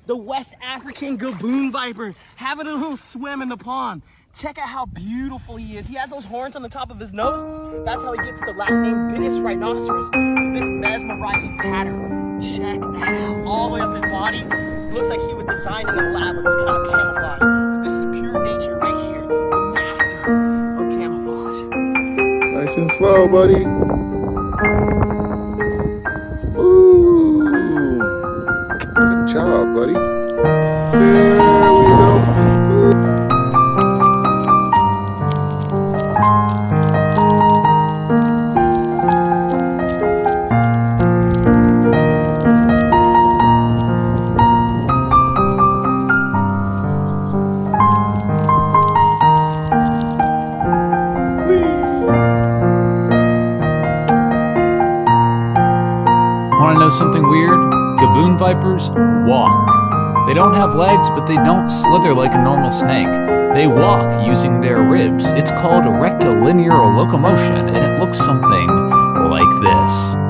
the West African gaboon viper, having a little swim in the pond. Check out how beautiful he is. He has those horns on the top of his nose. That's how he gets the Latin name Bitis rhinoceros, with this mesmerizing pattern. Check that out. All the way up his body. Looks like he was designed in a lab with this kind of camouflage. But this is pure nature right here. The master of camouflage. Nice and slow, buddy. Ooh. Good job, buddy. There we go. Want to know something weird? Gaboon vipers walk. They don't have legs, but they don't slither like a normal snake. They walk using their ribs. It's called rectilinear locomotion, and it looks something like this.